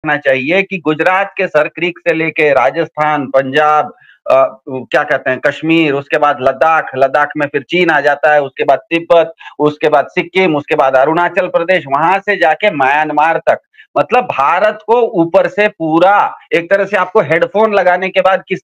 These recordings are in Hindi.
रखना चाहिए कि गुजरात के सर क्रीक से लेके राजस्थान, पंजाब, क्या कहते हैं, कश्मीर, उसके बाद लद्दाख, लद्दाख में फिर चीन आ जाता है, उसके बाद तिब्बत, उसके बाद सिक्किम, उसके बाद अरुणाचल प्रदेश, वहां से जाके म्यांमार तक, मतलब भारत को ऊपर से पूरा एक तरह से आपको हेडफोन लगाने के बाद किस।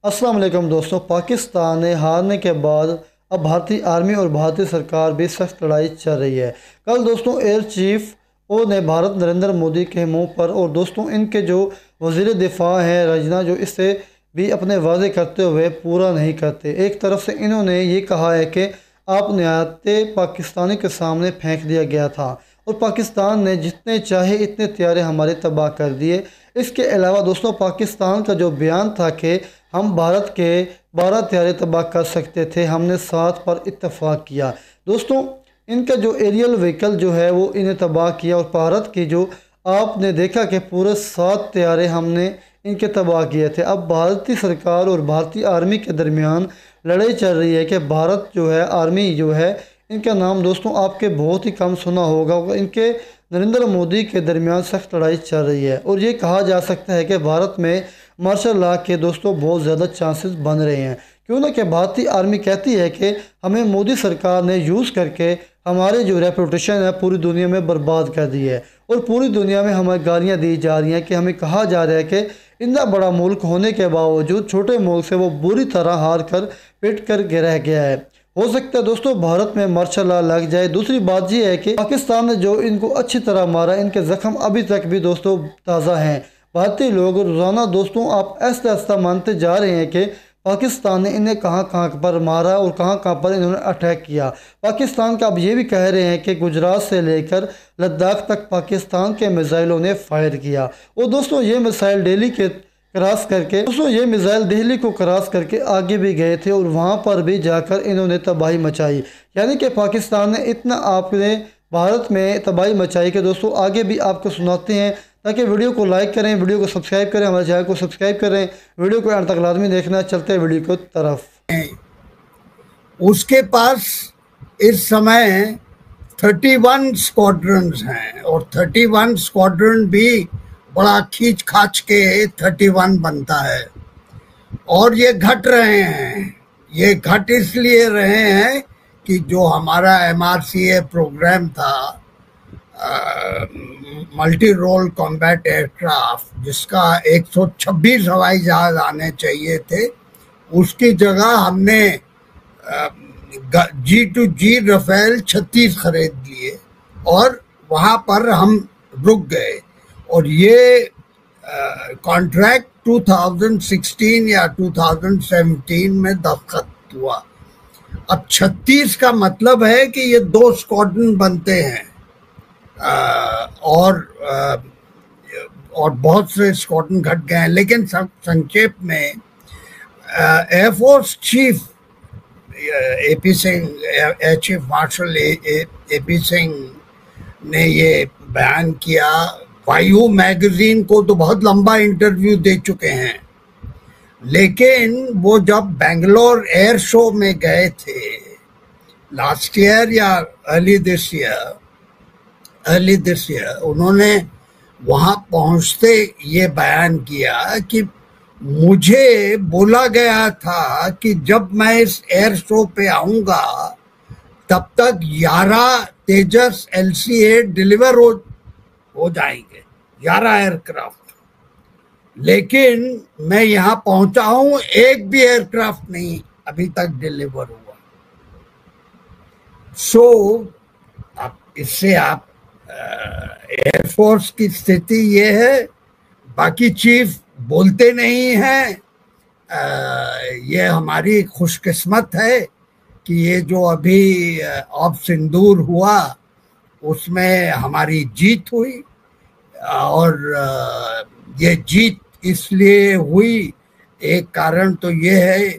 अस्सलाम वालेकुम दोस्तों, पाकिस्तान ने हारने के बाद अब भारतीय आर्मी और भारतीय सरकार भी सख्त लड़ाई चल रही है। कल दोस्तों एयर चीफ ओ ने भारत नरेंद्र मोदी के मुंह पर, और दोस्तों इनके जो वजीर दिफा हैं राजना, जो इससे भी अपने वादे करते हुए पूरा नहीं करते। एक तरफ से इन्होंने ये कहा है कि आप न्यायते पाकिस्तानी के सामने फेंक दिया गया था और पाकिस्तान ने जितने चाहे इतने त्यारे हमारे तबाह कर दिए। इसके अलावा दोस्तों पाकिस्तान का जो बयान था कि हम भारत के 12 त्यारे तबाह कर सकते थे, हमने 7 पर इत्तेफाक किया। दोस्तों इनका जो एरियल व्हीकल जो है वो इन्हें तबाह किया, और भारत की जो आपने देखा कि पूरे 7 त्यारे हमने इनके तबाह किए थे। अब भारतीय सरकार और भारतीय आर्मी के दरमियान लड़ाई चल रही है कि भारत जो है, आर्मी जो है, इनका नाम दोस्तों आपके बहुत ही कम सुना होगा, इनके नरेंद्र मोदी के दरमियान सख्त लड़ाई चल रही है। और ये कहा जा सकता है कि भारत में मार्शल लॉ के दोस्तों बहुत ज़्यादा चांसेस बन रहे हैं। क्यों ना कि भारतीय आर्मी कहती है कि हमें मोदी सरकार ने यूज़ करके हमारे जो रेपुटेशन है पूरी दुनिया में बर्बाद कर दी है, और पूरी दुनिया में हमें गालियाँ दी जा रही हैं कि हमें कहा जा रहा है कि इतना बड़ा मुल्क होने के बावजूद छोटे मुल्क से वो बुरी तरह हार कर पिट कर रह गया है। हो सकता है दोस्तों भारत में मार्शल लॉ लग जाए। दूसरी बात यह है कि पाकिस्तान ने जो इनको अच्छी तरह मारा, इनके जख्म अभी तक भी दोस्तों ताज़ा हैं। भारतीय लोग रोज़ाना दोस्तों आप ऐसा ऐसा मानते जा रहे हैं कि पाकिस्तान ने इन्हें कहाँ कहाँ पर मारा और कहाँ कहाँ पर इन्होंने अटैक किया। पाकिस्तान का अब ये भी कह रहे हैं कि गुजरात से लेकर लद्दाख तक पाकिस्तान के मिसाइलों ने फायर किया, और दोस्तों ये मिसाइल दिल्ली के क्रॉस करके, दोस्तों ये मिसाइल दिल्ली को क्रॉस करके आगे भी गए थे, और वहाँ पर भी जाकर इन्होंने तबाही मचाई। यानी कि पाकिस्तान ने इतना आपने भारत में तबाही मचाई कि दोस्तों आगे भी आपको सुनाते हैं। ताकि वीडियो को लाइक करें, वीडियो को सब्सक्राइब करें, हमारे चैनल को सब्सक्राइब करें, वीडियो को अंत तक लाजमी देखना। चलते हैं वीडियो की तरफ। उसके पास इस समय 31 स्क्वाड्रन्स हैं, और 31 स्क्वाड्रन भी बड़ा खींच खाच के 31 बनता है, और ये घट रहे हैं। ये घट इसलिए रहे हैं कि जो हमारा MRCA प्रोग्राम था, मल्टी रोल कॉम्बैट एयरक्राफ्ट, जिसका 126 हवाई जहाज आने चाहिए थे, उसकी जगह हमने G2G राफेल 36 खरीद लिए, और वहाँ पर हम रुक गए। और ये कॉन्ट्रैक्ट 2016 या 2017 में दस्तखत हुआ। अब 36 का मतलब है कि ये 2 स्क्वाड्रन बनते हैं, और बहुत से स्क्वाड्रन घट गए हैं। लेकिन संक्षेप में air force chief AP Singh, air chief marshal AP Singh ने ये बयान किया। वायु मैगजीन को तो बहुत लंबा इंटरव्यू दे चुके हैं, लेकिन वो जब बेंगलोर एयर शो में गए थे लास्ट ईयर या अर्ली दिस ईयर, उन्होंने वहाँ पहुँचते ये बयान किया कि मुझे बोला गया था कि जब मैं इस एयर शो पे आऊँगा तब तक 11 तेजस LCA डिलीवर हो जाएंगे, 11 एयरक्राफ्ट। लेकिन मैं यहाँ पहुँचा हूँ, एक भी एयरक्राफ्ट नहीं अभी तक डिलीवर हुआ। अब इससे आप एयरफोर्स की स्थिति ये है। बाकी चीफ बोलते नहीं हैं। ये हमारी खुशकिस्मत है कि ये जो अभी ऑफ सिंदूर हुआ उसमें हमारी जीत हुई, और ये जीत इसलिए हुई, एक कारण तो ये है,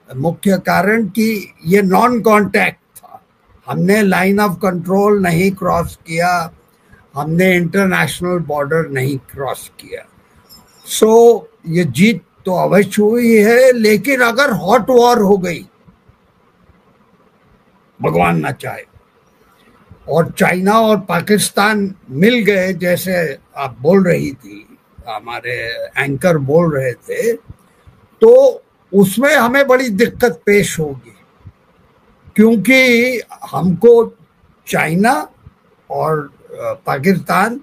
मुख्य कारण, कि ये नॉन कांटेक्ट था। हमने लाइन ऑफ कंट्रोल नहीं क्रॉस किया, हमने इंटरनेशनल बॉर्डर नहीं क्रॉस किया। ये जीत तो अवश्य हुई है। लेकिन अगर हॉट वॉर हो गई, भगवान ना चाहे, और चाइना और पाकिस्तान मिल गए, जैसे आप बोल रही थी, हमारे एंकर बोल रहे थे, तो उसमें हमें बड़ी दिक्कत पेश होगी, क्योंकि हमको चाइना और पाकिस्तान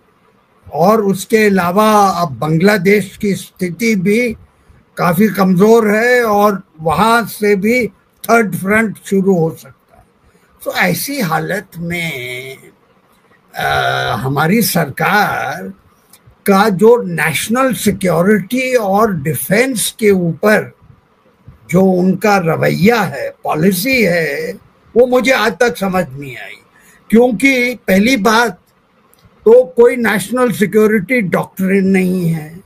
और उसके अलावा अब बांग्लादेश की स्थिति भी काफी कमजोर है और वहां से भी थर्ड फ्रंट शुरू हो सकता है। तो ऐसी हालत में हमारी सरकार का जो नेशनल सिक्योरिटी और डिफेंस के ऊपर जो उनका रवैया है, पॉलिसी है, वो मुझे आज तक समझ नहीं आई। क्योंकि पहली बात तो कोई नेशनल सिक्योरिटी डॉक्ट्रिन नहीं है।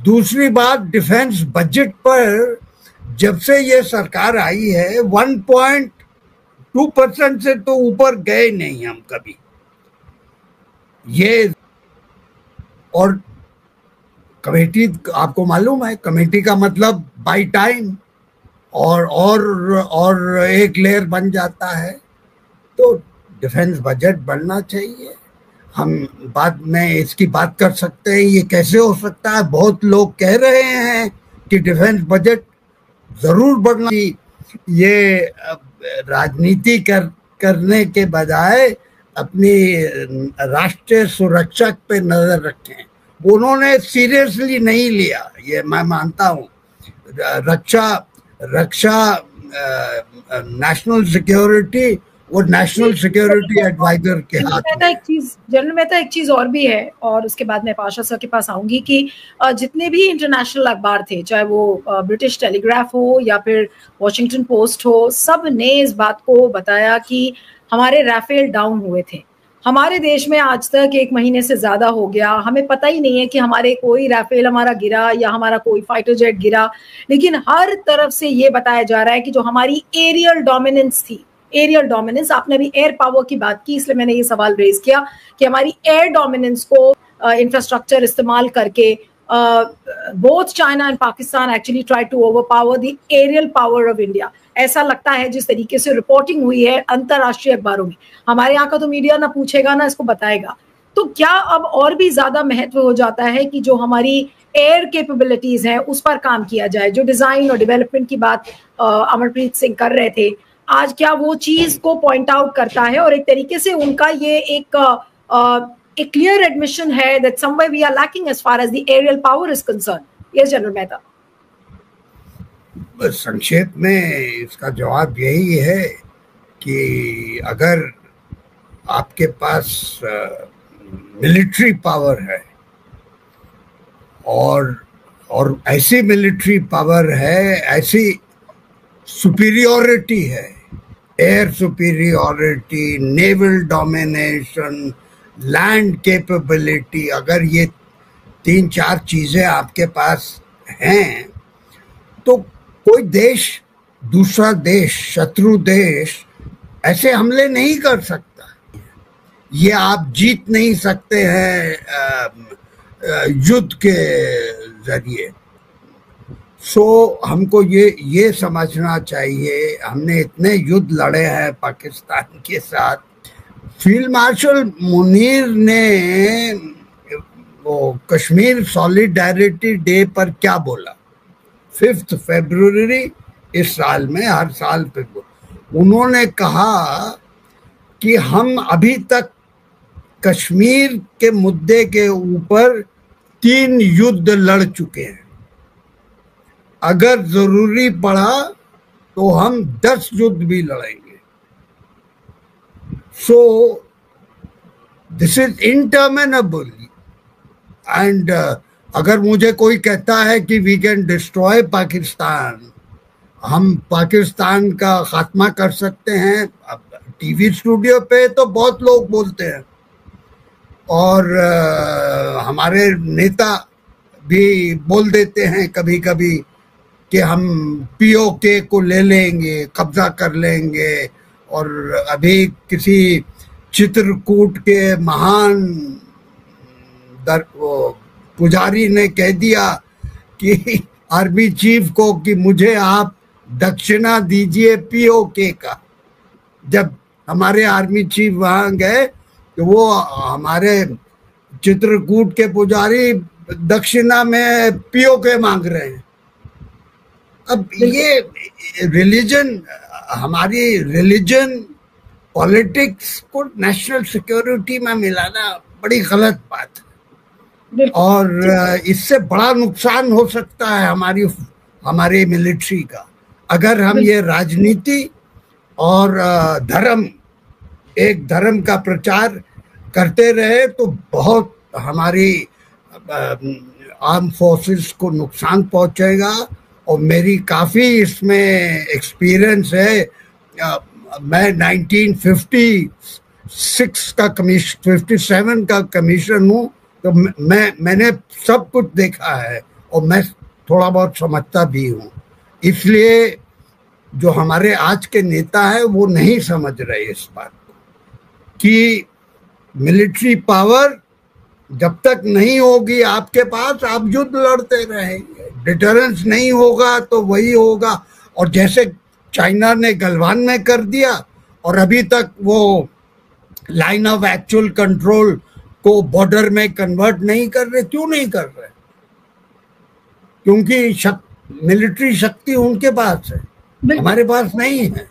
दूसरी बात, डिफेंस बजट पर जब से ये सरकार आई है 1.2% से तो ऊपर गए नहीं हम कभी। ये और कमेटी, आपको मालूम है कमेटी का मतलब बाय टाइम और एक लेयर बन जाता है। तो डिफेंस बजट बढ़ना चाहिए। हम बाद में इसकी बात कर सकते हैं ये कैसे हो सकता है। बहुत लोग कह रहे हैं कि डिफेंस बजट जरूर बढ़ना चाहिए। ये राजनीति करने के बजाय अपनी राष्ट्रीय सुरक्षा पे नजर रखें। उन्होंने सीरियसली नहीं लिया, ये मैं मानता हूँ। रक्षा नेशनल सिक्योरिटी वो नेशनल सिक्योरिटी एडवाइजर के हाथ में। एक चीज और भी है, और उसके बाद मैं पाशा सर के पास आऊंगी कि जितने भी इंटरनेशनल अखबार थे, चाहे वो ब्रिटिश टेलीग्राफ हो या फिर वॉशिंगटन पोस्ट हो, सब ने इस बात को बताया कि हमारे राफेल डाउन हुए थे। हमारे देश में आज तक 1 महीने से ज्यादा हो गया, हमें पता ही नहीं है कि हमारे कोई राफेल हमारा गिरा या हमारा कोई फाइटर जेट गिरा। लेकिन हर तरफ से ये बताया जा रहा है कि जो हमारी एरियल डोमिनेंस थी, एरियल डोमिनेंस, आपने भी एयर पावर की बात की, इसलिए मैंने ये सवाल रेज किया कि हमारी एयर डोमिनेंस को इंफ्रास्ट्रक्चर इस्तेमाल करके both China and Pakistan actually try to overpower the aerial power of India. ऐसा लगता है जिस तरीके से रिपोर्टिंग हुई है अंतरराष्ट्रीय अखबारों में। हमारे यहाँ का तो मीडिया ना पूछेगा ना इसको बताएगा। तो क्या अब और भी ज्यादा महत्व हो जाता है कि जो हमारी एयर कैपेबिलिटीज हैं उस पर काम किया जाए? जो डिजाइन और डेवलपमेंट की बात अमरप्रीत सिंह कर रहे थे, आज क्या वो चीज को पॉइंट आउट करता है? और एक तरीके से उनका ये एक क्लियर एडमिशन है that somewhere we are lacking as far as the aerial power is concerned. Yes, General Mehta. संक्षेप में इसका जवाब यही है कि अगर आपके पास मिलिट्री पावर है और ऐसी मिलिट्री पावर है, ऐसी सुपीरियोरिटी है, air superiority, naval domination, land capability, अगर ये 3-4 चीजें आपके पास हैं तो कोई देश, दूसरा देश, शत्रु देश ऐसे हमले नहीं कर सकता। ये आप जीत नहीं सकते हैं युद्ध के जरिए। हमको ये समझना चाहिए, हमने इतने युद्ध लड़े हैं पाकिस्तान के साथ। फील्ड मार्शल मुनीर ने वो कश्मीर सॉलिडारिटी डे पर क्या बोला, 5 फरवरी इस साल में, हर साल पे उन्होंने कहा कि हम अभी तक कश्मीर के मुद्दे के ऊपर 3 युद्ध लड़ चुके हैं। अगर जरूरी पड़ा तो हम 10 युद्ध भी लड़ेंगे। So this is interminable and अगर मुझे कोई कहता है कि वी कैन डिस्ट्रॉय पाकिस्तान, हम पाकिस्तान का खात्मा कर सकते हैं, टीवी स्टूडियो पे तो बहुत लोग बोलते हैं और हमारे नेता भी बोल देते हैं कभी कभी कि हम पीओके को ले लेंगे, कब्जा कर लेंगे। और अभी किसी चित्रकूट के महान पुजारी ने कह दिया कि आर्मी चीफ को कि मुझे आप दक्षिणा दीजिए पीओके का। जब हमारे आर्मी चीफ वहां गए कि वो हमारे चित्रकूट के पुजारी दक्षिणा में पीओके मांग रहे हैं। अब ये रिलीजन, हमारी रिलीजन पॉलिटिक्स को नेशनल सिक्योरिटी में मिलाना बड़ी गलत बात है, और इससे बड़ा नुकसान हो सकता है हमारी मिलिट्री का, अगर हम ये राजनीति और धर्म, एक धर्म का प्रचार करते रहे तो बहुत हमारी आर्म फोर्सेस को नुकसान पहुंचेगा। और मेरी काफ़ी इसमें एक्सपीरियंस है। मैं 1956 का 57 का कमीशन हूँ, तो मैंने सब कुछ देखा है और मैं थोड़ा बहुत समझता भी हूँ। इसलिए जो हमारे आज के नेता हैं वो नहीं समझ रहे इस बात को कि मिलिट्री पावर जब तक नहीं होगी आपके पास, आप युद्ध लड़ते रहेंगे। डिटरेंस नहीं होगा तो वही होगा। और जैसे चाइना ने गलवान में कर दिया और अभी तक वो लाइन ऑफ एक्चुअल कंट्रोल को बॉर्डर में कन्वर्ट नहीं कर रहे। क्यों नहीं कर रहे? क्योंकि मिलिट्री शक्ति उनके पास है, हमारे पास नहीं है।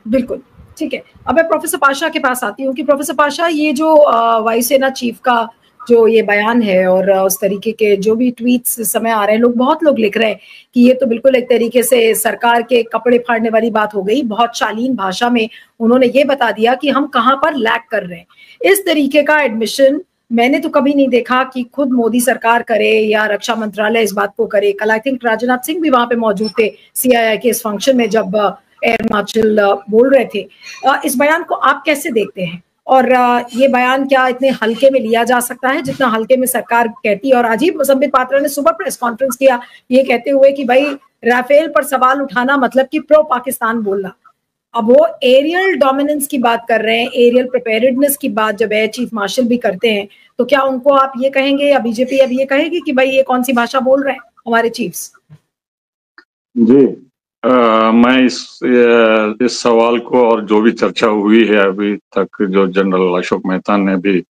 बिल्कुल ठीक है। अब मैं प्रोफेसर पाशा के पास आती हूँ कि प्रोफेसर पाशा, ये जो वायुसेना चीफ का जो ये बयान है और उस तरीके के जो भी ट्वीट्स इस समय आ रहे हैं, बहुत लोग लिख रहे हैं कि ये तो बिल्कुल एक तरीके से सरकार के कपड़े फाड़ने वाली बात हो गई। बहुत शालीन भाषा में उन्होंने ये बता दिया कि हम कहां पर लैग कर रहे हैं। इस तरीके का एडमिशन मैंने तो कभी नहीं देखा कि खुद मोदी सरकार करे या रक्षा मंत्रालय इस बात को करे। कल आई थिंक राजनाथ सिंह भी वहां पे मौजूद थे CII के इस फंक्शन में जब एयर मार्शल बोल रहे थे। इस बयान को आप कैसे देखते हैं? और ये बयान क्या इतने हल्के में लिया जा सकता है जितना हल्के में सरकार कहती है? और आज ही संबित पात्रा ने सुबह प्रेस कॉन्फ्रेंस किया ये कहते हुए कि भाई राफेल पर सवाल उठाना मतलब कि प्रो पाकिस्तान बोलना। अब वो एरियल डोमिनेंस की बात कर रहे हैं, एरियल प्रिपेयर्डनेस की बात जब एयर चीफ मार्शल भी करते हैं, तो क्या उनको आप ये कहेंगे या बीजेपी अब ये कहेगी कि भाई ये कौन सी भाषा बोल रहे हैं हमारे चीफ्स? जी, मैं इस सवाल को और जो भी चर्चा हुई है अभी तक, जो जनरल अशोक मेहता ने भी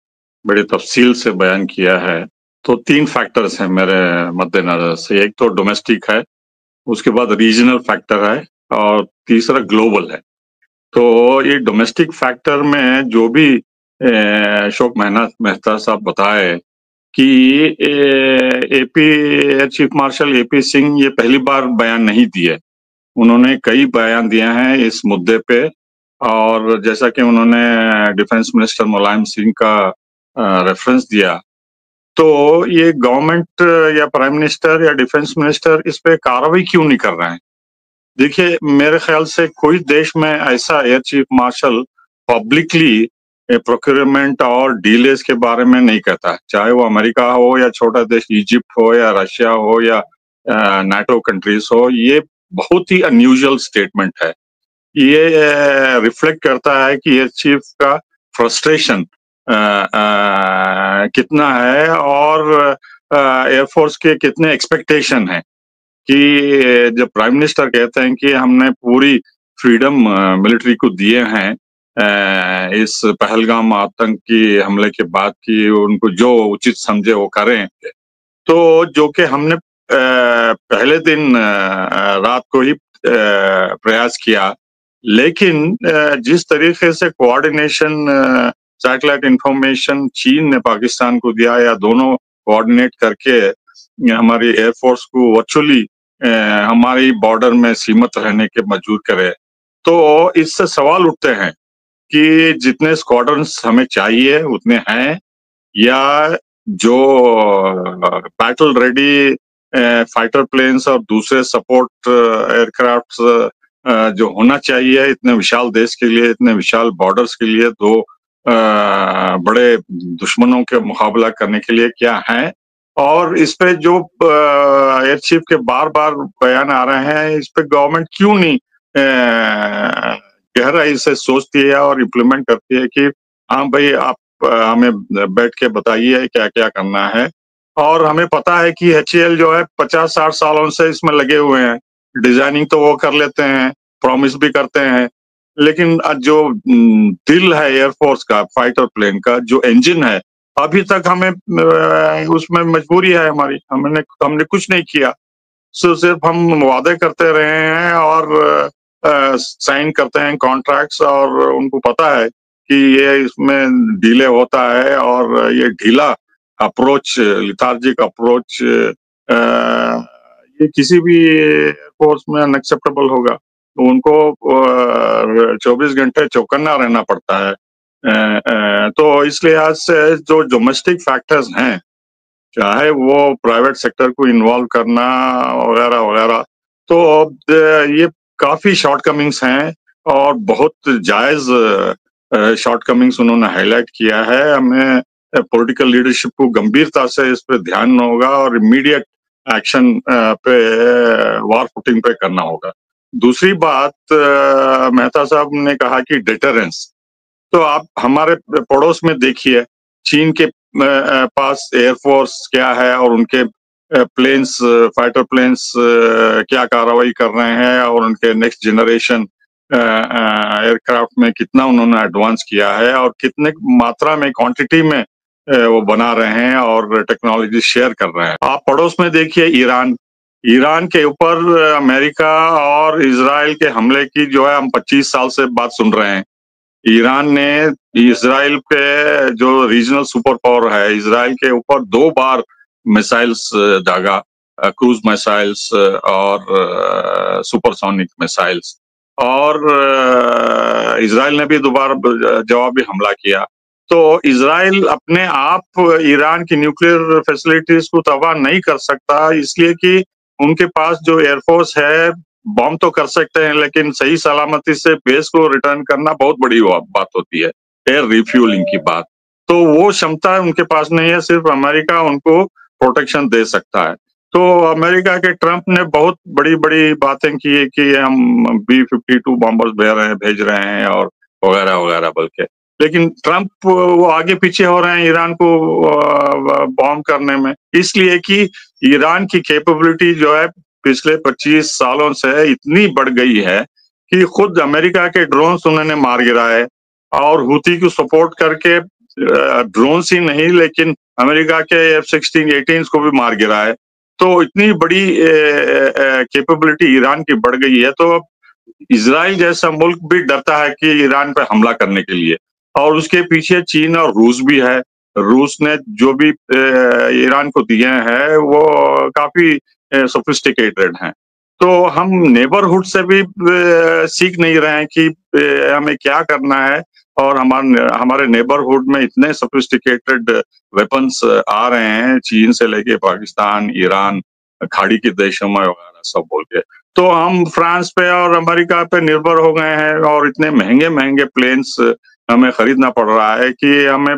बड़े तफसील से बयान किया है, तो 3 फैक्टर्स हैं मेरे मद्देनजर से। एक तो डोमेस्टिक है, उसके बाद रीजनल फैक्टर है और तीसरा ग्लोबल है। तो ये डोमेस्टिक फैक्टर में जो भी अशोक मेहता साहब बताए कि AP air chief marshal AP Singh ये पहली बार बयान नहीं दिए, उन्होंने कई बयान दिए हैं इस मुद्दे पे। और जैसा कि उन्होंने डिफेंस मिनिस्टर मुलायम सिंह का रेफरेंस दिया, तो ये गवर्नमेंट या प्राइम मिनिस्टर या डिफेंस मिनिस्टर इस पे कार्रवाई क्यों नहीं कर रहे हैं? देखिए, मेरे ख्याल से कोई देश में ऐसा air chief marshal publicly procurement और डीलेस के बारे में नहीं कहता है, चाहे वो अमेरिका हो या छोटा देश इजिप्ट हो या रशिया हो या नाटो कंट्रीज हो। ये बहुत ही अनयूजुअल स्टेटमेंट है। ये रिफ्लेक्ट करता है कि एयर चीफ का फ्रस्ट्रेशन कितना है और एयरफोर्स के कितने एक्सपेक्टेशन है। कि जब प्राइम मिनिस्टर कहते हैं कि हमने पूरी फ्रीडम मिलिट्री को दिए हैं इस पहलगाम आतंकी हमले के बाद की उनको जो उचित समझे वो करें, तो जो कि हमने पहले दिन रात को ही प्रयास किया। लेकिन जिस तरीके से कोऑर्डिनेशन सैटेलाइट इंफॉर्मेशन चीन ने पाकिस्तान को दिया या दोनों कोऑर्डिनेट करके हमारी एयरफोर्स को वर्चुअली हमारी बॉर्डर में सीमित रहने के मजबूर करे, तो इससे सवाल उठते हैं कि जितने स्क्वाड्रन्स हमें चाहिए उतने हैं या जो बैटल रेडी फाइटर प्लेन्स और दूसरे सपोर्ट एयरक्राफ्ट्स जो होना चाहिए इतने विशाल देश के लिए, इतने विशाल बॉर्डर्स के लिए, दो बड़े दुश्मनों के मुकाबला करने के लिए क्या है। और इस पे जो एयर चीफ के बार बार बयान आ रहे हैं, इस पे गवर्नमेंट क्यों नहीं गहराई से सोचती है और इम्प्लीमेंट करती है कि हाँ भाई आप हमें बैठ के बताइए क्या क्या करना है। और हमें पता है कि HAL जो है 50-60 सालों से इसमें लगे हुए हैं, डिजाइनिंग तो वो कर लेते हैं, प्रॉमिस भी करते हैं, लेकिन जो दिल है एयरफोर्स का, फाइटर प्लेन का जो इंजन है, अभी तक हमें उसमें मजबूरी है हमारी, हमने कुछ नहीं किया। सिर्फ हम वादे करते रहे हैं और साइन करते हैं कॉन्ट्रैक्ट्स, और उनको पता है कि ये इसमें डिले होता है और ये ढीला अप्रोच, लिथार्जिक अप्रोच ये किसी भी फोर्स में अनएक्सेप्टेबल होगा। तो उनको 24 घंटे चौकन्ना रहना पड़ता है। तो इस लिहाज से जो डोमेस्टिक फैक्टर्स हैं, चाहे वो प्राइवेट सेक्टर को इन्वॉल्व करना वगैरह वगैरह, तो अब ये काफी शॉर्टकमिंग्स हैं और बहुत जायज शॉर्टकमिंग्स उन्होंने हाईलाइट किया है। हमें पॉलिटिकल लीडरशिप को गंभीरता से इस पे ध्यान होगा और इमीडिएट एक्शन पे, वॉर फुटिंग पे करना होगा। दूसरी बात, मेहता साहब ने कहा कि डिटरेंस, तो आप हमारे पड़ोस में देखिए, चीन के पास एयरफोर्स क्या है और उनके प्लेन्स, फाइटर प्लेन्स क्या कार्रवाई कर रहे हैं और उनके नेक्स्ट जनरेशन एयरक्राफ्ट में कितना उन्होंने एडवांस किया है और कितने मात्रा में, क्वांटिटी में वो बना रहे हैं और टेक्नोलॉजी शेयर कर रहे हैं। आप पड़ोस में देखिए ईरान के ऊपर अमेरिका और इजराइल के हमले की जो है हम 25 साल से बात सुन रहे हैं। ईरान ने इजराइल के जो रीजनल सुपर पावर है, इजराइल के ऊपर 2 बार मिसाइल्स दागा, क्रूज मिसाइल्स और सुपरसोनिक मिसाइल्स, और इजराइल ने भी दोबारा जवाबी हमला किया। तो इजराइल अपने आप ईरान की न्यूक्लियर फैसिलिटीज को तबाह नहीं कर सकता, इसलिए कि उनके पास जो एयरफोर्स है, बॉम्ब तो कर सकते हैं लेकिन सही सलामती से बेस को रिटर्न करना बहुत बड़ी बात होती है, एयर रिफ्यूलिंग की बात। तो वो क्षमता उनके पास नहीं है, सिर्फ अमेरिका उनको प्रोटेक्शन दे सकता है। तो अमेरिका के ट्रंप ने बहुत बड़ी बड़ी बातें की है कि हम B-52 बॉम्बर्स भेज रहे हैं और वगैरह वगैरह, बल्कि लेकिन ट्रंप वो आगे पीछे हो रहे हैं ईरान को बॉम्ब करने में, इसलिए कि ईरान की कैपेबिलिटी जो है पिछले 25 सालों से इतनी बढ़ गई है कि खुद अमेरिका के ड्रोन्स उन्होंने मार गिराए और हूती को सपोर्ट करके ड्रोन्स ही नहीं लेकिन अमेरिका के F-16-18 को भी मार गिराए। तो इतनी बड़ी कैपेबिलिटी ईरान की बढ़ गई है, तो अब इजराइल जैसा मुल्क भी डरता है कि ईरान पे हमला करने के लिए, और उसके पीछे चीन और रूस भी है। रूस ने जो भी ईरान को दिए हैं वो काफी सोफिस्टिकेटेड हैं। तो हम नेबरहुड से भी सीख नहीं रहे हैं कि हमें क्या करना है, और हमारे नेबरहुड में इतने सोफिस्टिकेटेड वेपन्स आ रहे हैं, चीन से लेके पाकिस्तान, ईरान, खाड़ी के देशों में वगैरह सब बोल के। तो हम फ्रांस पे और अमेरिका पे निर्भर हो गए हैं और इतने महंगे महंगे प्लेन्स हमें खरीदना पड़ रहा है कि हमें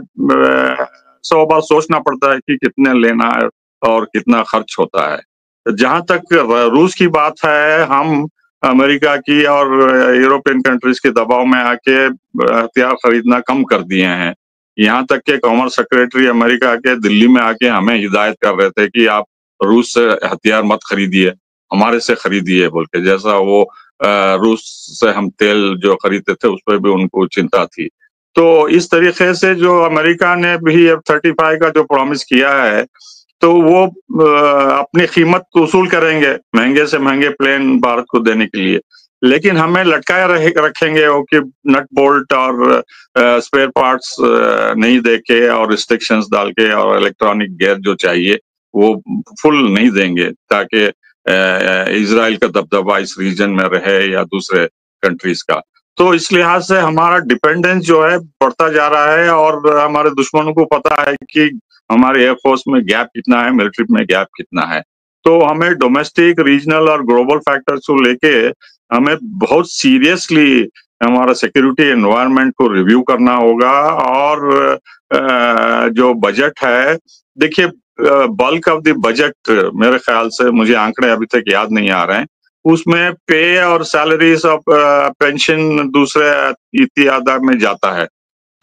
100 बार सोचना पड़ता है कि कितने लेना है और कितना खर्च होता है। जहां तक रूस की बात है, हम अमेरिका की और यूरोपियन कंट्रीज के दबाव में आके हथियार खरीदना कम कर दिए हैं। यहाँ तक के कॉमर्स सेक्रेटरी अमेरिका के दिल्ली में आके हमें हिदायत कर रहे थे कि आप रूस से हथियार मत खरीदिए, हमारे से खरीदिए बोल के। जैसा वो रूस से हम तेल जो खरीदते थे उस पर भी उनको चिंता थी। तो इस तरीके से जो अमेरिका ने भी F-35 का जो प्रॉमिस किया है, तो वो अपनी कीमत वसूल करेंगे, महंगे से महंगे प्लेन भारत को देने के लिए, लेकिन हमें लटकाए रखेंगे वो कि नट बोल्ट और स्पेयर पार्ट्स नहीं देके और रिस्ट्रिक्शंस डाल के और इलेक्ट्रॉनिक गियर जो चाहिए वो फुल नहीं देंगे, ताकि इजराइल का दबदबा इस रीजन में रहे या दूसरे कंट्रीज का। तो इस लिहाज से हमारा डिपेंडेंस जो है बढ़ता जा रहा है, और हमारे दुश्मनों को पता है कि हमारे एयरफोर्स में गैप कितना है, मिलिट्री में गैप कितना है। तो हमें डोमेस्टिक, रीजनल और ग्लोबल फैक्टर्स को लेके हमें बहुत सीरियसली हमारा सिक्योरिटी एनवायरनमेंट को रिव्यू करना होगा। और जो बजट है, देखिए बल्क ऑफ द बजट, मेरे ख्याल से, मुझे आंकड़े अभी तक याद नहीं आ रहे हैं, उसमें पे और सैलरीज ऑफ पेंशन दूसरे इत्यादि में जाता है।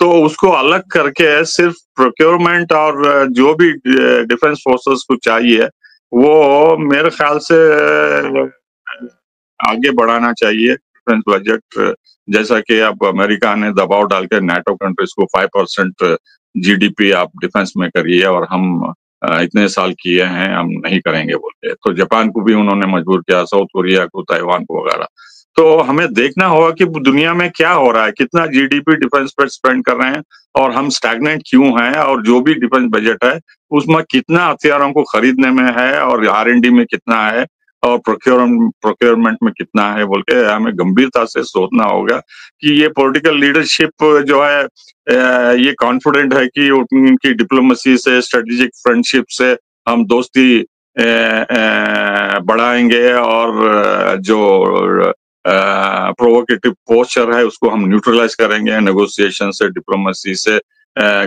तो उसको अलग करके सिर्फ प्रोक्योरमेंट और जो भी डिफेंस फोर्सेस को चाहिए वो मेरे ख्याल से आगे बढ़ाना चाहिए। डिफेंस बजट, जैसा कि अब अमेरिका ने दबाव डाल के नाटो कंट्रीज को 5% जीडीपी आप डिफेंस में करिए और हम इतने साल किए हैं, हम नहीं करेंगे बोल के, तो जापान को भी उन्होंने मजबूर किया, साउथ कोरिया को, ताइवान को वगैरह। तो हमें देखना होगा कि दुनिया में क्या हो रहा है, कितना जीडीपी डिफेंस पर स्पेंड कर रहे हैं और हम स्टैग्नेंट क्यों हैं, और जो भी डिफेंस बजट है उसमें कितना हथियारों को खरीदने में है और R&D में कितना है और प्रोक्योरमेंट में कितना है बोल के हमें गंभीरता से सोचना होगा कि ये पॉलिटिकल लीडरशिप जो है ये कॉन्फिडेंट है कि उनकी डिप्लोमेसी से, स्ट्रेटेजिक फ्रेंडशिप से हम दोस्ती बढ़ाएंगे और जो प्रोवोकेटिव पोस्चर है उसको हम न्यूट्रलाइज करेंगे नेगोशिएशन से, डिप्लोमेसी से,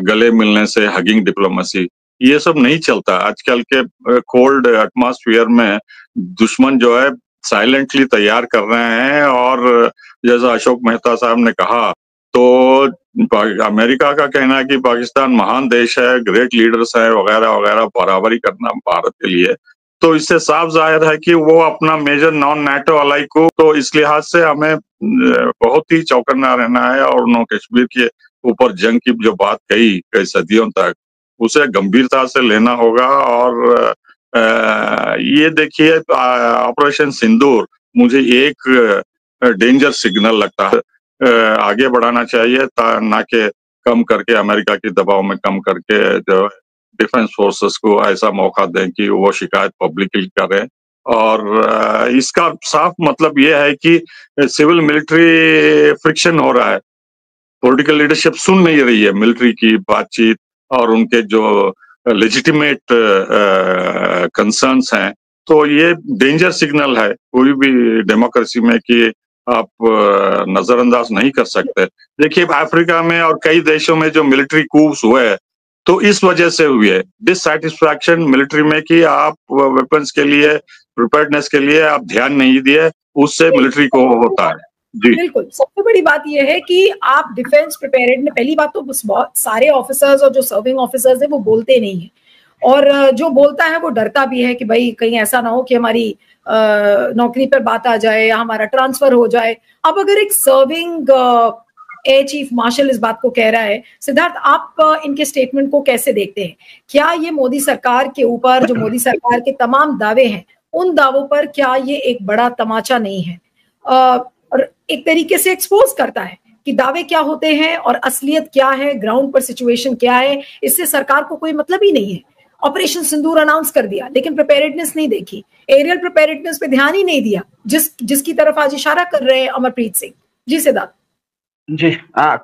गले मिलने से, हगिंग डिप्लोमेसी। ये सब नहीं चलता आजकल के कोल्ड एटमॉस्फेयर में। दुश्मन जो है साइलेंटली तैयार कर रहे हैं और जैसा अशोक मेहता साहब ने कहा, तो अमेरिका का कहना है कि पाकिस्तान महान देश है, ग्रेट लीडर्स है वगैरह वगैरह, बराबरी करना भारत के लिए, तो इससे साफ जाहिर है कि वो अपना मेजर नॉन नाटो अलाई को, तो इस लिहाज से हमें बहुत ही चौकन्ना रहना है और उन्होंने कश्मीर के ऊपर जंग की जो बात कही कई सदियों तक, उसे गंभीरता से लेना होगा। और ये देखिए ऑपरेशन सिंदूर मुझे एक डेंजर सिग्नल लगता है, आगे बढ़ाना चाहिए ना कि कम करके, अमेरिका के दबाव में कम करके जो डिफेंस फोर्सेस को ऐसा मौका दें कि वो शिकायत पब्लिकली करें। और इसका साफ मतलब ये है कि सिविल मिलिट्री फ्रिक्शन हो रहा है, पॉलिटिकल लीडरशिप सुन नहीं रही है मिलिट्री की बातचीत और उनके जो लेजिटिमेट कंसर्न्स हैं। तो ये डेंजर सिग्नल है कोई भी डेमोक्रेसी में कि आप नजरअंदाज नहीं कर सकते। देखिए अफ्रीका में और कई देशों में जो मिलिट्री कूप्स हुए तो इस वजह से हुए डिससैटिस्फैक्शन मिलिट्री में कि आप वेपन्स के लिए, प्रिपेयर्डनेस के लिए आप ध्यान नहीं दिए, उससे मिलिट्री को होता है। जी बिल्कुल, सबसे बड़ी बात यह है कि आप डिफेंस प्रिपेयर्ड, पहली बात तो बहुत सारे ऑफिसर्स और जो सर्विंग ऑफिसर्स है वो बोलते नहीं है, और जो बोलता है वो डरता भी है कि भाई कहीं ऐसा ना हो कि हमारी नौकरी पर बात आ जाए या हमारा ट्रांसफर हो जाए। अब अगर एक सर्विंग एयर चीफ मार्शल इस बात को कह रहा है, सिद्धार्थ आप इनके स्टेटमेंट को कैसे देखते हैं? क्या ये मोदी सरकार के ऊपर, जो मोदी सरकार के तमाम दावे हैं, उन दावों पर क्या ये एक बड़ा तमाचा नहीं है और एक तरीके से एक्सपोज करता है कि दावे क्या होते हैं और असलियत क्या है, ग्राउंड पर सिचुएशन क्या है? इससे सरकार को कोई मतलब ही नहीं है। ऑपरेशन सिंदूर अनाउंस कर दिया लेकिन प्रिपेयर्डनेस नहीं देखी, एरियल प्रिपेयर्डनेस पे ध्यान ही नहीं दिया, जिसकी तरफ आज इशारा कर रहे हैं अमरप्रीत सिंह जी। सिद्धार्थ जी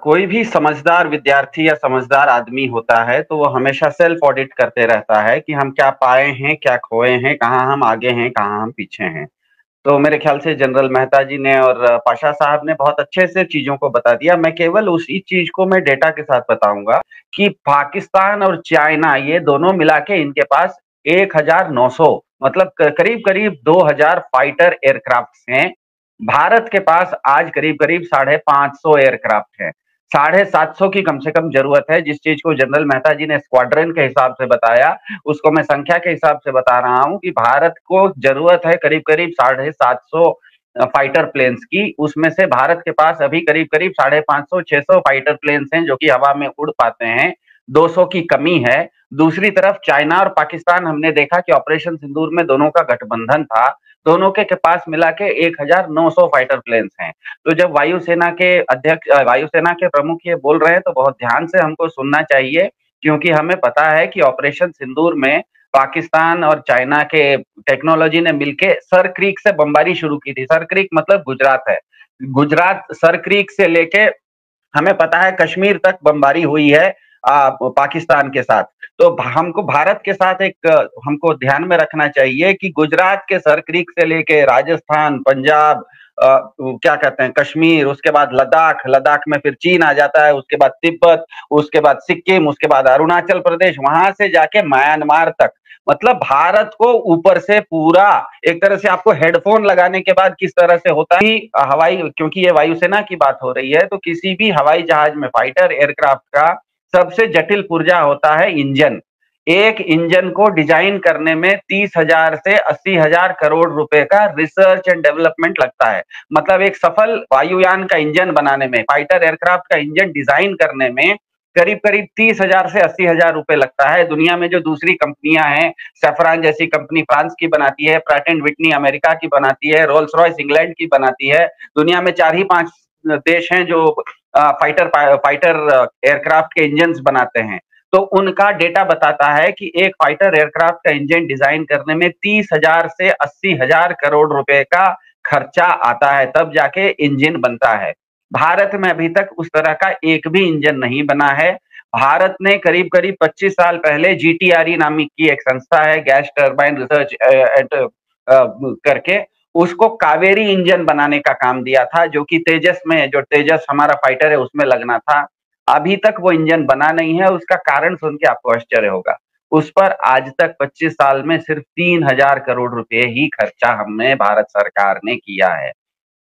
कोई भी समझदार विद्यार्थी या समझदार आदमी होता है तो वो हमेशा सेल्फ ऑडिट करते रहता है कि हम क्या पाए हैं, क्या खोए हैं, कहाँ हम आगे हैं, कहाँ हम पीछे हैं। तो मेरे ख्याल से जनरल मेहता जी ने और पाशा साहब ने बहुत अच्छे से चीजों को बता दिया। मैं केवल उसी चीज को मैं डेटा के साथ बताऊंगा कि पाकिस्तान और चाइना ये दोनों मिला के इनके पास 1900 मतलब करीब करीब 2000 फाइटर एयरक्राफ्ट हैं। भारत के पास आज करीब करीब 550 एयरक्राफ्ट हैं। 750 की कम से कम जरूरत है। जिस चीज को जनरल मेहता जी ने स्क्वाड्रन के हिसाब से बताया उसको मैं संख्या के हिसाब से बता रहा हूं कि भारत को जरूरत है करीब करीब 750 फाइटर प्लेन्स की। उसमें से भारत के पास अभी करीब करीब 550-600 फाइटर प्लेन्स हैं जो कि हवा में उड़ पाते हैं, 200 की कमी है। दूसरी तरफ चाइना और पाकिस्तान हमने देखा कि ऑपरेशन सिंदूर में दोनों का गठबंधन था, दोनों के पास मिला के 1900 फाइटर प्लेन्स हैं। तो जब वायुसेना के अध्यक्ष, वायुसेना के प्रमुख ये बोल रहे हैं तो बहुत ध्यान से हमको सुनना चाहिए, क्योंकि हमें पता है कि ऑपरेशन सिंदूर में पाकिस्तान और चाइना के टेक्नोलॉजी ने मिलके सर क्रीक से बमबारी शुरू की थी। सर क्रीक मतलब गुजरात है। गुजरात सर क्रीक से लेके हमें पता है कश्मीर तक बमबारी हुई है पाकिस्तान के साथ। तो हमको भारत के साथ एक हमको ध्यान में रखना चाहिए कि गुजरात के सर क्रीक से लेके राजस्थान, पंजाब, क्या कहते हैं, कश्मीर, उसके बाद लद्दाख, लद्दाख में फिर चीन आ जाता है, उसके बाद तिब्बत, उसके बाद सिक्किम, उसके बाद अरुणाचल प्रदेश, वहां से जाके म्यांमार तक। मतलब भारत को ऊपर से पूरा एक तरह से आपको हेडफोन लगाने के बाद किस तरह से होता है कि हवाई, क्योंकि ये वायुसेना की बात हो रही है, तो किसी भी हवाई जहाज में फाइटर एयरक्राफ्ट का सबसे जटिल पुर्जा होता है इंजन। एक इंजन को डिजाइन करने में 30,000 से 80,000 करोड़ रुपए का रिसर्च एंड डेवलपमेंट लगता है। मतलब एक सफल वायुयान का इंजन बनाने में, फाइटर एयरक्राफ्ट का इंजन डिजाइन करने में करीब करीब 30,000 से 80,000 रुपए लगता है। दुनिया में जो दूसरी कंपनियां हैं, सैफरान जैसी कंपनी फ्रांस की बनाती है, प्रैट एंड विटनी अमेरिका की बनाती है, रोल्स रॉयस इंग्लैंड की बनाती है। दुनिया में 4 ही 5 देश हैं जो फाइटर एयरक्राफ्ट के इंजन बनाते हैं। तो उनका डेटा बताता है कि एक फाइटर एयरक्राफ्ट का इंजन डिजाइन करने में 30,000 से 80,000 करोड़ रुपए का खर्चा आता है, तब जाके इंजन बनता है। भारत में अभी तक उस तरह का एक भी इंजन नहीं बना है। भारत ने करीब करीब 25 साल पहले GTRE नामी की एक संस्था है, गैस टर्बाइन रिसर्च करके, उसको कावेरी इंजन बनाने का काम दिया था, जो कि तेजस में, जो तेजस हमारा फाइटर है उसमें लगना था। अभी तक वो इंजन बना नहीं है। उसका कारण सुन के आपको आश्चर्य होगा, उस पर आज तक 25 साल में सिर्फ 3,000 करोड़ रुपए ही खर्चा हमने भारत सरकार ने किया है।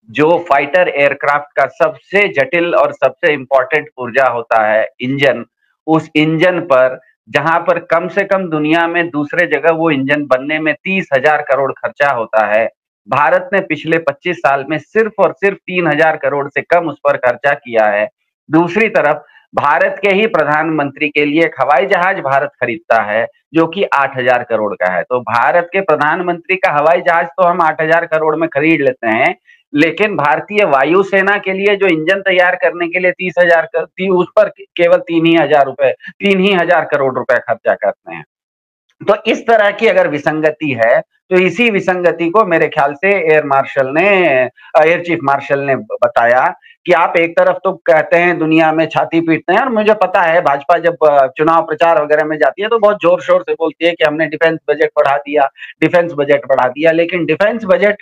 जो फाइटर एयरक्राफ्ट का सबसे जटिल और सबसे इंपॉर्टेंट पुर्जा होता है इंजन, उस इंजन पर जहां पर कम से कम दुनिया में दूसरे जगह वो इंजन बनने में 30,000 करोड़ खर्चा होता है, भारत ने पिछले 25 साल में सिर्फ और सिर्फ 3,000 करोड़ से कम उस पर खर्चा किया है। दूसरी तरफ भारत के ही प्रधानमंत्री के लिए एक हवाई जहाज भारत खरीदता है जो कि 8,000 करोड़ का है। तो भारत के प्रधानमंत्री का हवाई जहाज तो हम 8,000 करोड़ में खरीद लेते हैं, लेकिन भारतीय वायुसेना के लिए जो इंजन तैयार करने के लिए 30,000 उस पर केवल 3,000 करोड़ रुपए खर्चा करते हैं। तो इस तरह की अगर विसंगति है, तो इसी विसंगति को मेरे ख्याल से एयर चीफ मार्शल ने बताया कि आप एक तरफ तो कहते हैं दुनिया में छाती पीटते हैं, और मुझे पता है भाजपा जब चुनाव प्रचार वगैरह में जाती है तो बहुत जोर शोर से बोलती है कि हमने डिफेंस बजट बढ़ा दिया, डिफेंस बजट बढ़ा दिया। लेकिन डिफेंस बजट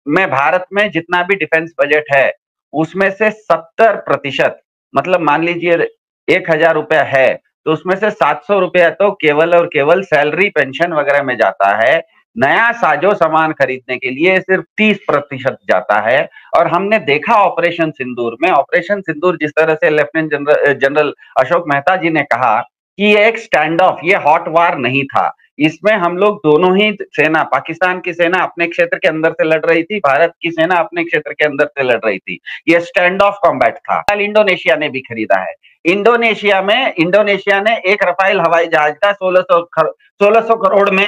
में, भारत में जितना भी डिफेंस बजट है उसमें से 70%, मतलब मान लीजिए 1,000 रुपया है तो उसमें से 700 रुपया तो केवल और केवल सैलरी पेंशन वगैरह में जाता है। नया साजो सामान खरीदने के लिए सिर्फ 30% जाता है। और हमने देखा ऑपरेशन सिंदूर में, ऑपरेशन सिंदूर जिस तरह से लेफ्टिनेंट जनरल अशोक मेहता जी ने कहा कि ये एक स्टैंड ऑफ, ये हॉट वार नहीं था। इसमें हम लोग दोनों ही सेना, पाकिस्तान की सेना अपने क्षेत्र के अंदर से लड़ रही थी, भारत की सेना अपने क्षेत्र के अंदर से लड़ रही थी। ये स्टैंड ऑफ कॉम्बैट था। इंडोनेशिया ने भी खरीदा है। इंडोनेशिया ने एक रफाइल हवाई जहाज का 1600 करोड़ में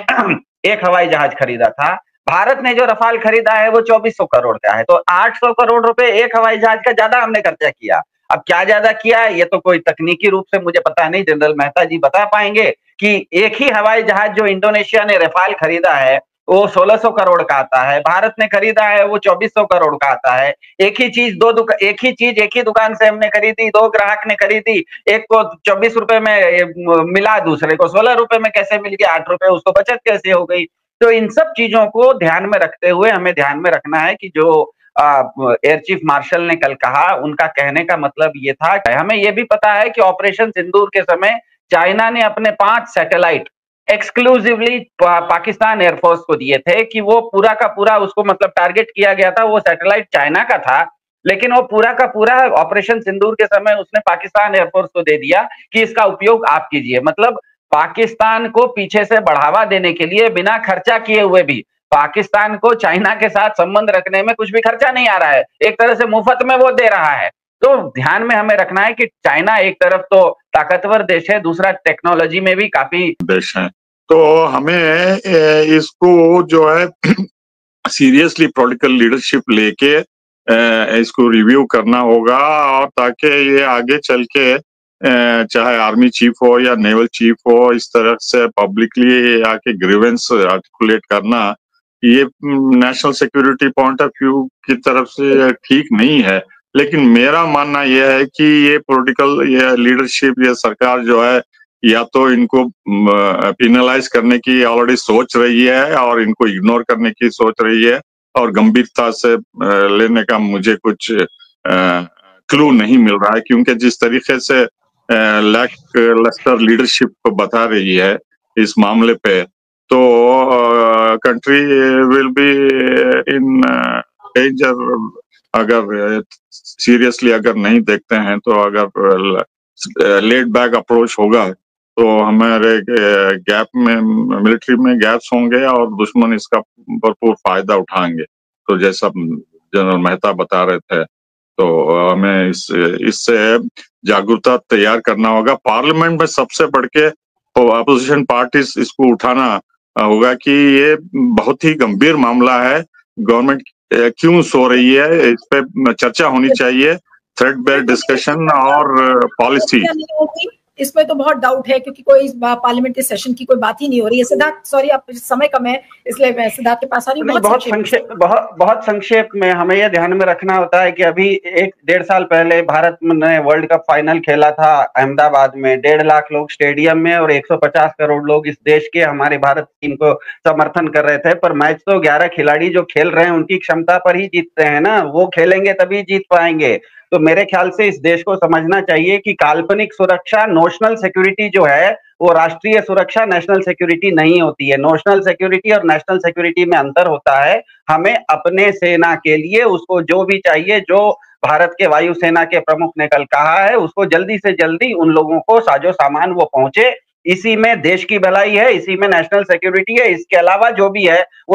एक हवाई जहाज खरीदा था। भारत ने जो रफाल खरीदा है वो 2400 करोड़ का है। तो 800 करोड़ रुपए एक हवाई जहाज का ज्यादा हमने खर्चा किया। अब क्या ज्यादा किया है ये तो कोई तकनीकी रूप से मुझे पता नहीं, जनरल मेहता जी बता पाएंगे कि एक ही हवाई जहाज जो इंडोनेशिया ने रफाल खरीदा है वो 1600 करोड़ का आता है, भारत ने खरीदा है वो 2400 करोड़ का आता है। एक ही चीज एक ही दुकान से हमने खरीदी, 2 ग्राहक ने खरीदी, एक को 24 रुपए में मिला, दूसरे को 16 रुपए में कैसे मिल गया, 8 रुपए उसको बचत कैसे हो गई। तो इन सब चीजों को ध्यान में रखते हुए हमें ध्यान में रखना है कि जो एयर चीफ मार्शल ने कल कहा, उनका कहने का मतलब ये था। हमें ये भी पता है कि ऑपरेशन सिंदूर के समय चाइना ने अपने 5 सैटेलाइट एक्सक्लूसिवली पाकिस्तान एयरफोर्स को दिए थे कि वो पूरा का पूरा, उसको मतलब टारगेट किया गया था, वो सैटेलाइट चाइना का था, लेकिन वो पूरा का पूरा ऑपरेशन सिंदूर के समय उसने पाकिस्तान एयरफोर्स को दे दिया कि इसका उपयोग आप कीजिए। मतलब पाकिस्तान को पीछे से बढ़ावा देने के लिए बिना खर्चा किए हुए भी पाकिस्तान को चाइना के साथ संबंध रखने में कुछ भी खर्चा नहीं आ रहा है, एक तरह से मुफ्त में वो दे रहा है। तो ध्यान में हमें रखना है कि चाइना एक तरफ तो ताकतवर देश है, दूसरा टेक्नोलॉजी में भी काफी देश है। तो हमें इसको जो है सीरियसली पॉलिटिकल लीडरशिप लेके इसको रिव्यू करना होगा, और ताकि ये आगे चल के चाहे आर्मी चीफ हो या नेवल चीफ हो, इस तरह से पब्लिकली आके ग्रीवेंस आर्टिकुलेट करना, ये national security point of view की तरफ से ठीक नहीं है। लेकिन मेरा मानना यह है कि ये पॉलिटिकल, ये लीडरशिप, ये सरकार जो है, या तो इनको पिनलाइज करने की ऑलरेडी सोच रही है और इनको इग्नोर करने की सोच रही है, और गंभीरता से लेने का मुझे कुछ क्लू नहीं मिल रहा है, क्योंकि जिस तरीके से लैकलस्टर लीडरशिप को बता रही है इस मामले पे, तो country will be in danger अगर सीरियसली अगर नहीं देखते हैं। तो अगर लेड बैक अप्रोच होगा तो हमारे गैप में, मिलिट्री में गैप्स होंगे और दुश्मन इसका भरपूर फायदा उठाएंगे। तो जैसा जनरल मेहता बता रहे थे, तो हमें इससे जागरूकता तैयार करना होगा। पार्लियामेंट में सबसे बढ़ के अपोजिशन पार्टीज इसको उठाना होगा कि ये बहुत ही गंभीर मामला है, गवर्नमेंट क्यों सो रही है, इस पे चर्चा होनी चाहिए, थ्रेड बेस्ड डिस्कशन और पॉलिसी। इसमें तो बहुत डाउट है क्योंकि कोई पार्लियामेंट्री सेशन की कोई बात ही नहीं हो रही है। सिद्धार्थ, सॉरी, आप समय कम है इसलिए मैं सिद्धार्थ के पास आ रही हूँ। बहुत संक्षेप में हमें यह ध्यान में रखना होता है कि अभी 1-1.5 साल पहले भारत ने वर्ल्ड कप फाइनल खेला था अहमदाबाद में। 1.5 लाख लोग स्टेडियम में और 150 करोड़ लोग इस देश के हमारे भारत टीम को समर्थन कर रहे थे। पर मैच तो 11 खिलाड़ी जो खेल रहे हैं उनकी क्षमता पर ही जीतते हैं ना, वो खेलेंगे तभी जीत पाएंगे। तो मेरे ख्याल से इस देश को समझना चाहिए कि काल्पनिक सुरक्षा, नेशनल सिक्योरिटी जो है वो राष्ट्रीय सुरक्षा, नेशनल सिक्योरिटी नहीं होती है। नेशनल सिक्योरिटी और नेशनल सिक्योरिटी में अंतर होता है। हमें अपने सेना के लिए उसको जो भी चाहिए, जो भारत के वायुसेना के प्रमुख ने कल कहा है, उसको जल्दी से जल्दी उन लोगों को साजो सामान वो पहुंचे। इसी में देश की भलाई है, इसी में नेशनल सिक्योरिटी है। इसके अलावा जो भी है वो